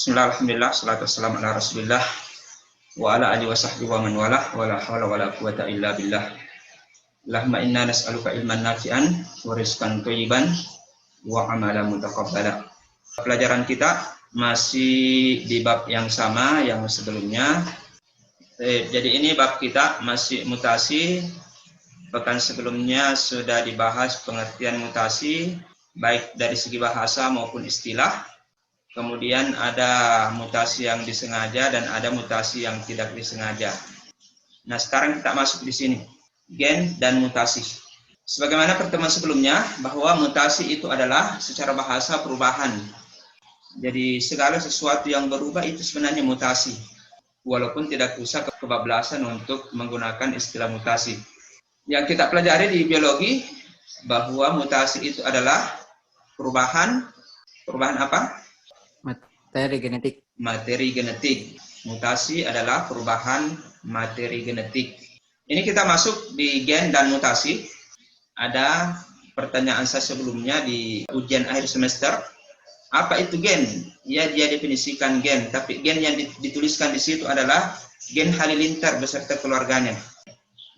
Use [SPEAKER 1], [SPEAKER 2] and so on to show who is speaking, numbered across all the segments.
[SPEAKER 1] Bismillah, alhamdulillah, salatu wassalamu ala rasulillah wa ala alihi wa sahbihi wa man walah wa la hawla wa la quwata illa billah. Allahumma inna nas'aluka ilman nafi'an wa rizqan thayyiban wa amalan mutaqabbala. Pelajaran kita masih di bab yang sama yang sebelumnya. Jadi ini bab kita masih mutasi. Pekan sebelumnya sudah dibahas pengertian mutasi baik dari segi bahasa maupun istilah. Kemudian ada mutasi yang disengaja dan ada mutasi yang tidak disengaja. Nah, sekarang kita masuk di sini, gen dan mutasi. Sebagaimana pertemuan sebelumnya, bahwa mutasi itu adalah secara bahasa perubahan. Jadi segala sesuatu yang berubah itu sebenarnya mutasi. Walaupun tidak usah kebablasan untuk menggunakan istilah mutasi. Yang kita pelajari di biologi, bahwa mutasi itu adalah perubahan apa?
[SPEAKER 2] Materi genetik.
[SPEAKER 1] Materi genetik. Mutasi adalah perubahan materi genetik. Ini kita masuk di gen dan mutasi. Ada pertanyaan saya sebelumnya di ujian akhir semester. Apa itu gen? Ya, dia definisikan gen. Tapi gen yang dituliskan di situ adalah gen halilintar beserta keluarganya.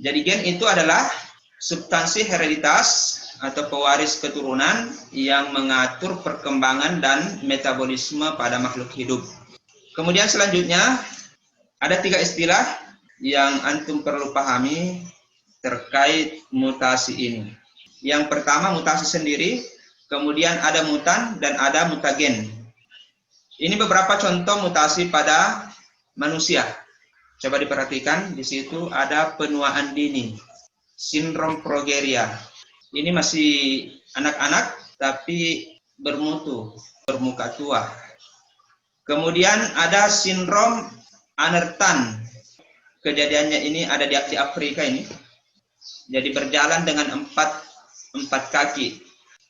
[SPEAKER 1] Jadi gen itu adalah substansi hereditas atau pewaris keturunan yang mengatur perkembangan dan metabolisme pada makhluk hidup. Kemudian selanjutnya ada 3 istilah yang antum perlu pahami terkait mutasi ini. Yang pertama mutasi sendiri, kemudian ada mutan dan ada mutagen. Ini beberapa contoh mutasi pada manusia. Coba diperhatikan, di situ ada penuaan dini, sindrom progeria. Ini masih anak-anak tapi bermutu, bermuka tua. Kemudian ada sindrom Anertan. Kejadiannya ini ada di Afrika ini. Jadi berjalan dengan empat kaki.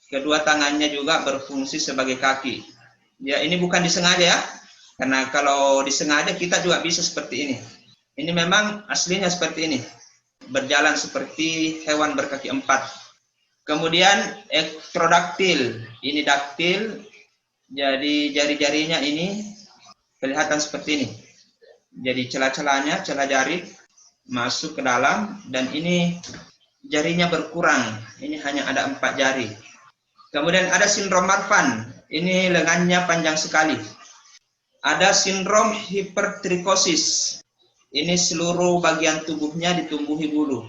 [SPEAKER 1] Kedua tangannya juga berfungsi sebagai kaki. Ya, ini bukan disengaja ya. Karena kalau disengaja kita juga bisa seperti ini. Ini memang aslinya seperti ini. Berjalan seperti hewan berkaki 4. Kemudian ektrodaktil, ini daktil, jadi jari-jarinya ini kelihatan seperti ini. Jadi celah-celahnya, celah jari masuk ke dalam dan ini jarinya berkurang. Ini hanya ada 4 jari. Kemudian ada sindrom Marfan, ini lengannya panjang sekali. Ada sindrom hipertrikosis, ini seluruh bagian tubuhnya ditumbuhi bulu.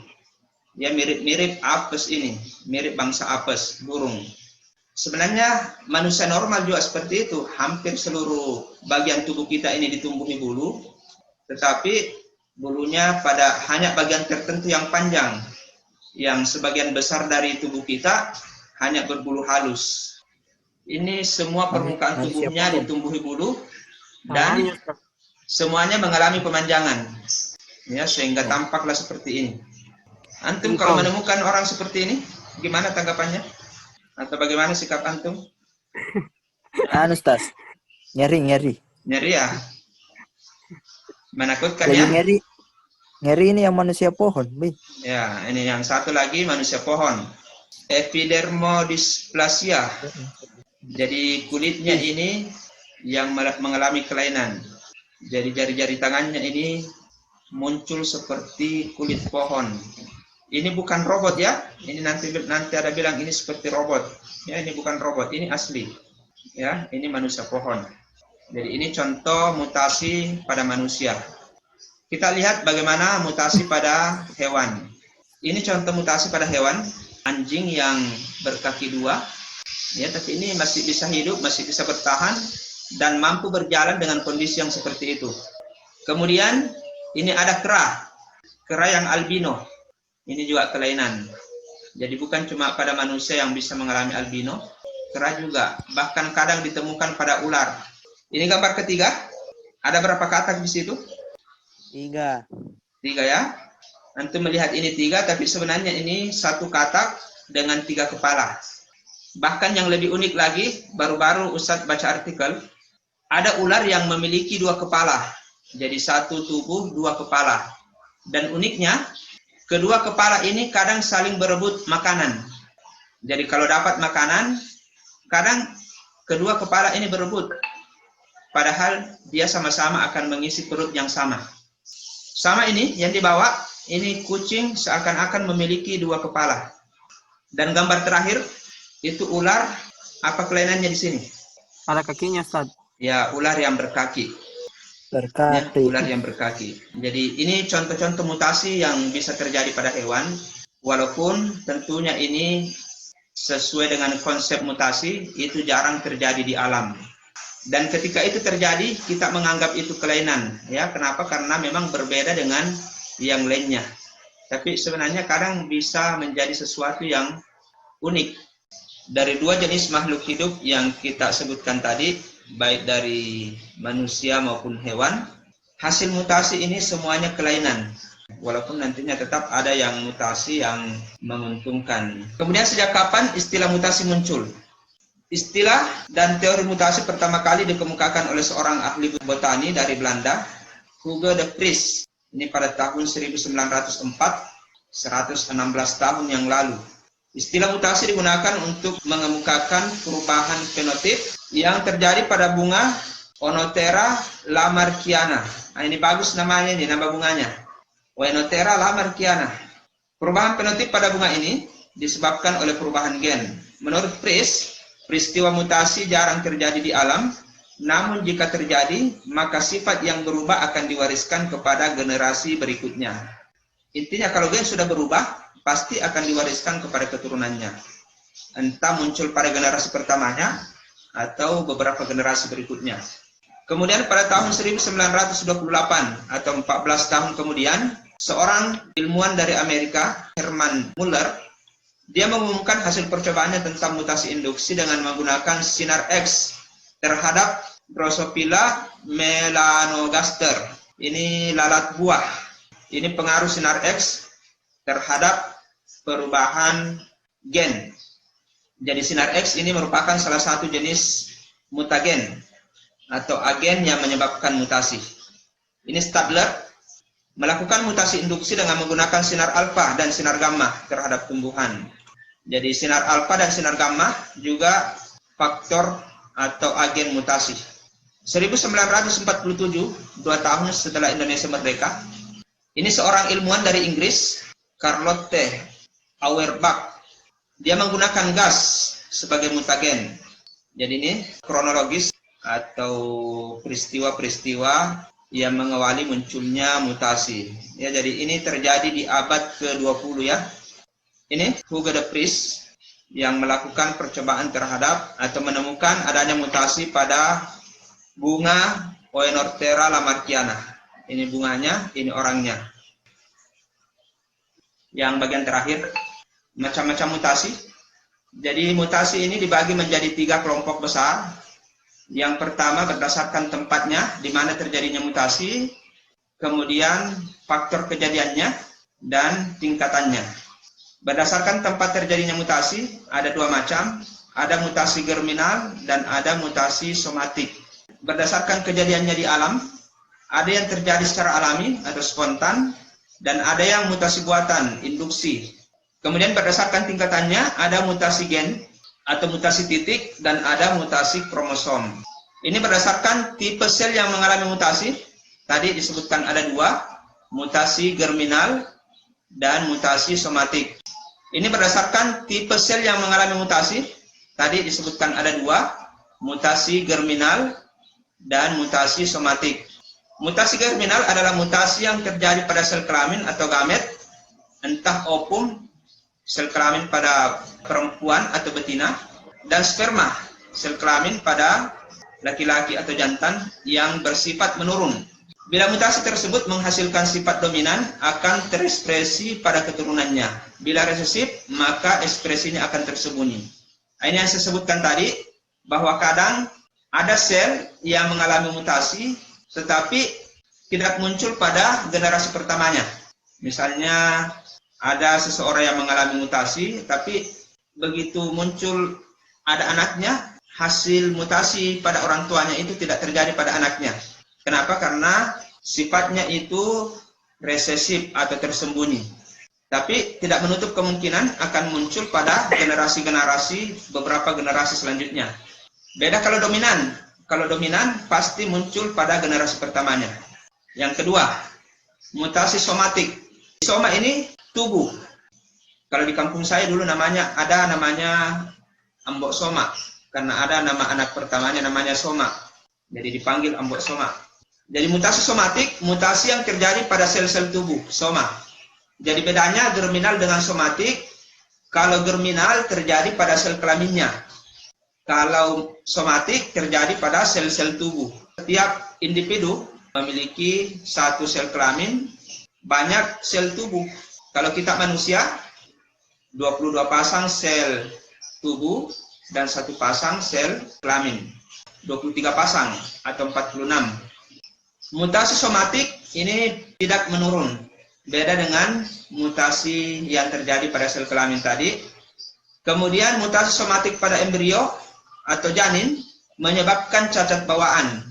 [SPEAKER 1] Ya, mirip-mirip apes ini, mirip bangsa apes, burung. Sebenarnya manusia normal juga seperti itu, hampir seluruh bagian tubuh kita ini ditumbuhi bulu, tetapi bulunya pada hanya bagian tertentu yang panjang, yang sebagian besar dari tubuh kita hanya berbulu halus. Ini semua permukaan tubuhnya ditumbuhi bulu dan semuanya mengalami pemanjangan, ya, sehingga tampaklah seperti ini. Antum kalau menemukan orang seperti ini, gimana tanggapannya? Atau bagaimana sikap antum?
[SPEAKER 2] Ustaz, nyeri.
[SPEAKER 1] Nyeri ya? Menakutkan
[SPEAKER 2] Lagi
[SPEAKER 1] ya?
[SPEAKER 2] Nyeri ini yang manusia pohon, Bi.
[SPEAKER 1] Ya, ini yang satu lagi manusia pohon. Epidermodysplasia. Jadi kulitnya ini yang mengalami kelainan. Jadi jari-jari tangannya ini muncul seperti kulit pohon. Ini bukan robot ya. Ini nanti ada bilang ini seperti robot. Ya, ini bukan robot, ini asli. Ya, ini manusia pohon. Jadi ini contoh mutasi pada manusia. Kita lihat bagaimana mutasi pada hewan. Ini contoh mutasi pada hewan, anjing yang berkaki 2. Ya, tapi ini masih bisa hidup, masih bisa bertahan dan mampu berjalan dengan kondisi yang seperti itu. Kemudian ini ada kera yang albino. Ini juga kelainan. Jadi bukan cuma pada manusia yang bisa mengalami albino, kera juga. Bahkan kadang ditemukan pada ular. Ini gambar ketiga. Ada berapa katak di situ?
[SPEAKER 2] 3.
[SPEAKER 1] 3 ya. Antum melihat ini 3, tapi sebenarnya ini 1 katak dengan 3 kepala. Bahkan yang lebih unik lagi, baru-baru Ustadz baca artikel, ada ular yang memiliki 2 kepala. Jadi 1 tubuh, 2 kepala. Dan uniknya, kedua kepala ini kadang saling berebut makanan. Jadi kalau dapat makanan, kadang kedua kepala ini berebut. padahal dia sama-sama akan mengisi perut yang sama. Sama ini yang dibawa, ini kucing seakan-akan memiliki dua kepala. Dan gambar terakhir, itu ular, apa kelainannya di sini?
[SPEAKER 2] Ada kakinya, Ustaz.
[SPEAKER 1] Ya, ular yang berkaki. Ya,
[SPEAKER 2] Berkaki.
[SPEAKER 1] ular yang berkaki. Jadi ini contoh-contoh mutasi yang bisa terjadi pada hewan, walaupun tentunya ini sesuai dengan konsep mutasi, itu jarang terjadi di alam. Dan ketika itu terjadi, kita menganggap itu kelainan. Ya, kenapa? Karena memang berbeda dengan yang lainnya. Tapi sebenarnya kadang bisa menjadi sesuatu yang unik. Dari dua jenis makhluk hidup yang kita sebutkan tadi, baik dari manusia maupun hewan, hasil mutasi ini semuanya kelainan. Walaupun nantinya tetap ada yang mutasi yang menguntungkan. Kemudian sejak kapan istilah mutasi muncul? Istilah dan teori mutasi pertama kali dikemukakan oleh seorang ahli botani dari Belanda, Hugo de Vries. Ini pada tahun 1904, 116 tahun yang lalu. Istilah mutasi digunakan untuk mengemukakan perubahan fenotip yang terjadi pada bunga Oenothera lamarckiana. Nah, ini bagus namanya, ini nama bunganya. Oenothera lamarckiana. Perubahan fenotip pada bunga ini disebabkan oleh perubahan gen. Menurut Vries, peristiwa mutasi jarang terjadi di alam, namun jika terjadi, maka sifat yang berubah akan diwariskan kepada generasi berikutnya. Intinya kalau gen sudah berubah, pasti akan diwariskan kepada keturunannya. Entah muncul pada generasi pertamanya, atau beberapa generasi berikutnya. Kemudian pada tahun 1928, atau 14 tahun kemudian, seorang ilmuwan dari Amerika, Herman Muller, dia mengumumkan hasil percobaannya tentang mutasi induksi dengan menggunakan sinar X terhadap Drosophila melanogaster. Ini lalat buah. Ini pengaruh sinar X terhadap perubahan gen. Jadi sinar X ini merupakan salah satu jenis mutagen atau agen yang menyebabkan mutasi. Ini Stadler melakukan mutasi induksi dengan menggunakan sinar alfa dan sinar gamma terhadap tumbuhan. Jadi sinar alfa dan sinar gamma juga faktor atau agen mutasi. 1947, 2 tahun setelah Indonesia merdeka, ini seorang ilmuwan dari Inggris, Charlotte Auerbach, dia menggunakan gas sebagai mutagen. Jadi ini kronologis atau peristiwa-peristiwa yang mengawali munculnya mutasi. Ya, jadi ini terjadi di abad ke-20 ya. Ini Hugo de Vries yang melakukan percobaan terhadap atau menemukan adanya mutasi pada bunga Oenothera lamarckiana. Ini bunganya, ini orangnya. Yang bagian terakhir, macam-macam mutasi. Jadi mutasi ini dibagi menjadi 3 kelompok besar. Yang pertama berdasarkan tempatnya, di mana terjadinya mutasi, kemudian faktor kejadiannya, dan tingkatannya. Berdasarkan tempat terjadinya mutasi, ada 2 macam, ada mutasi germinal dan ada mutasi somatik. Berdasarkan kejadiannya di alam, ada yang terjadi secara alami atau spontan, dan ada yang mutasi buatan, induksi. Kemudian berdasarkan tingkatannya, ada mutasi gen atau mutasi titik, dan ada mutasi kromosom. Ini berdasarkan tipe sel yang mengalami mutasi. Tadi disebutkan ada 2, mutasi germinal dan mutasi somatik. Ini berdasarkan tipe sel yang mengalami mutasi. Tadi disebutkan ada 2, mutasi germinal dan mutasi somatik. Mutasi germinal adalah mutasi yang terjadi pada sel kelamin atau gamet, entah ovum, sel kelamin pada perempuan atau betina, dan sperma, sel kelamin pada laki-laki atau jantan yang bersifat menurun. Bila mutasi tersebut menghasilkan sifat dominan, akan terekspresi pada keturunannya. Bila resesif, maka ekspresinya akan tersembunyi. Ini yang saya sebutkan tadi, bahwa kadang ada sel yang mengalami mutasi, tetapi tidak muncul pada generasi pertamanya. Misalnya, ada seseorang yang mengalami mutasi, tapi begitu muncul ada anaknya, hasil mutasi pada orang tuanya itu tidak terjadi pada anaknya. Kenapa? Karena sifatnya itu resesif atau tersembunyi. Tapi tidak menutup kemungkinan akan muncul pada generasi-generasi, beberapa generasi selanjutnya. Beda kalau dominan. kalau dominan pasti muncul pada generasi pertamanya. Yang kedua, mutasi somatik. Soma ini tubuh. Kalau di kampung saya dulu namanya Ambok Soma, karena ada nama anak pertamanya namanya Soma. Jadi dipanggil Ambok Soma. Jadi mutasi somatik, mutasi yang terjadi pada sel-sel tubuh, soma. Jadi bedanya germinal dengan somatik, kalau germinal terjadi pada sel kelaminnya. Kalau somatik terjadi pada sel-sel tubuh. Setiap individu memiliki satu sel kelamin, banyak sel tubuh. Kalau kita manusia, 22 pasang sel tubuh dan 1 pasang sel kelamin. 23 pasang atau 46. Mutasi somatik ini tidak menurun. Beda dengan mutasi yang terjadi pada sel kelamin tadi. Kemudian mutasi somatik pada embrio atau janin menyebabkan cacat bawaan.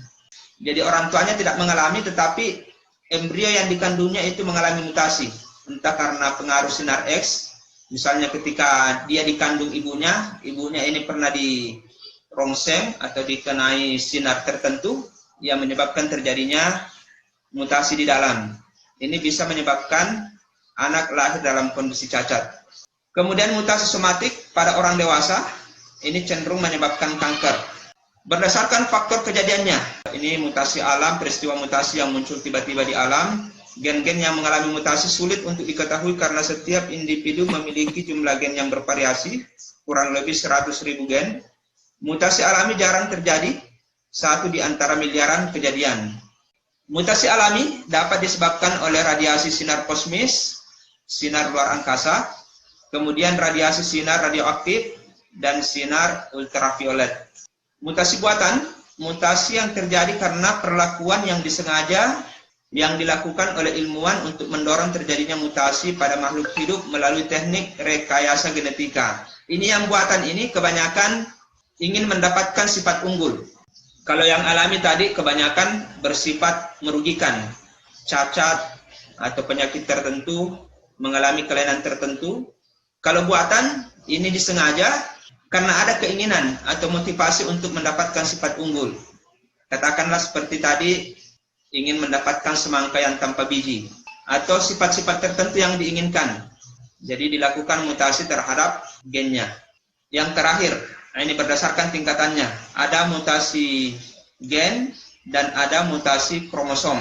[SPEAKER 1] Jadi orang tuanya tidak mengalami, tetapi embrio yang dikandungnya itu mengalami mutasi. Entah karena pengaruh sinar X, misalnya ketika dia dikandung ibunya ini pernah dirongseng atau dikenai sinar tertentu yang menyebabkan terjadinya mutasi di dalam. Ini bisa menyebabkan anak lahir dalam kondisi cacat. Kemudian mutasi somatik pada orang dewasa, ini cenderung menyebabkan kanker. Berdasarkan faktor kejadiannya, ini mutasi alam, peristiwa mutasi yang muncul tiba-tiba di alam. Gen-gen yang mengalami mutasi sulit untuk diketahui karena setiap individu memiliki jumlah gen yang bervariasi, kurang lebih 100.000 gen. Mutasi alami jarang terjadi, 1 di antara miliaran kejadian. Mutasi alami dapat disebabkan oleh radiasi sinar kosmis, sinar luar angkasa, kemudian radiasi sinar radioaktif, dan sinar ultraviolet. Mutasi buatan, mutasi yang terjadi karena perlakuan yang disengaja yang dilakukan oleh ilmuwan untuk mendorong terjadinya mutasi pada makhluk hidup melalui teknik rekayasa genetika. Ini yang buatan ini kebanyakan ingin mendapatkan sifat unggul. Kalau yang alami tadi kebanyakan bersifat merugikan, cacat atau penyakit tertentu, mengalami kelainan tertentu. Kalau buatan ini disengaja karena ada keinginan atau motivasi untuk mendapatkan sifat unggul. Katakanlah seperti tadi, ingin mendapatkan semangka yang tanpa biji, atau sifat-sifat tertentu yang diinginkan. Jadi dilakukan mutasi terhadap gennya. Yang terakhir, ini berdasarkan tingkatannya. Ada mutasi gen dan ada mutasi kromosom.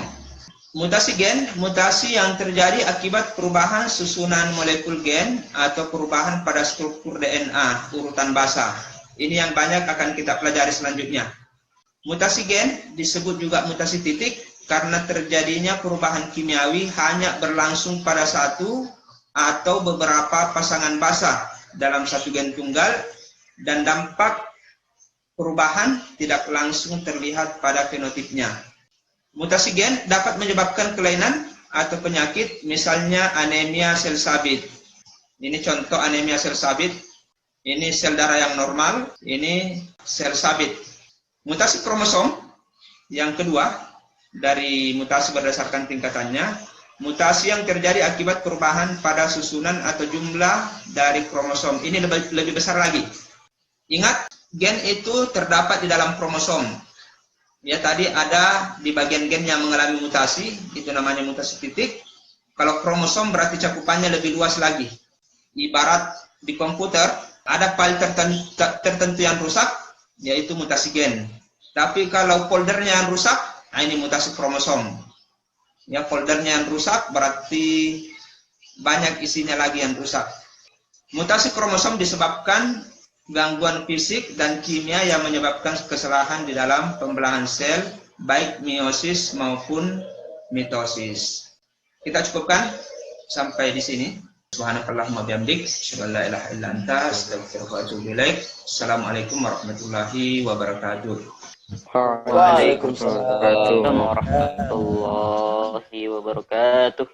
[SPEAKER 1] Mutasi gen, mutasi yang terjadi akibat perubahan susunan molekul gen atau perubahan pada struktur DNA, urutan basa. Ini yang banyak akan kita pelajari selanjutnya. Mutasi gen disebut juga mutasi titik karena terjadinya perubahan kimiawi hanya berlangsung pada satu atau beberapa pasangan basa dalam satu gen tunggal, dan dampak perubahan tidak langsung terlihat pada fenotipnya. Mutasi gen dapat menyebabkan kelainan atau penyakit, misalnya anemia sel sabit. Ini contoh anemia sel sabit. Ini sel darah yang normal, ini sel sabit. Mutasi kromosom yang kedua dari mutasi berdasarkan tingkatannya, mutasi yang terjadi akibat perubahan pada susunan atau jumlah dari kromosom. Ini lebih besar lagi. Ingat, gen itu terdapat di dalam kromosom. Ya, tadi ada di bagian gen yang mengalami mutasi, itu namanya mutasi titik. Kalau kromosom berarti cakupannya lebih luas lagi. Ibarat di komputer, ada file tertentu yang rusak, yaitu mutasi gen. Tapi kalau foldernya yang rusak, nah ini mutasi kromosom. Ya, foldernya yang rusak berarti banyak isinya lagi yang rusak. Mutasi kromosom disebabkan gangguan fisik dan kimia yang menyebabkan kesalahan di dalam pembelahan sel, baik meiosis maupun mitosis. Kita cukupkan sampai di sini. Subhanakallahumma bihamdik, asyhadu an la ilaha illa anta, astaghfiruka wa atubu ilaik. Assalamualaikum warahmatullahi wabarakatuh.
[SPEAKER 3] Waalaikumsalam warahmatullahi wabarakatuh.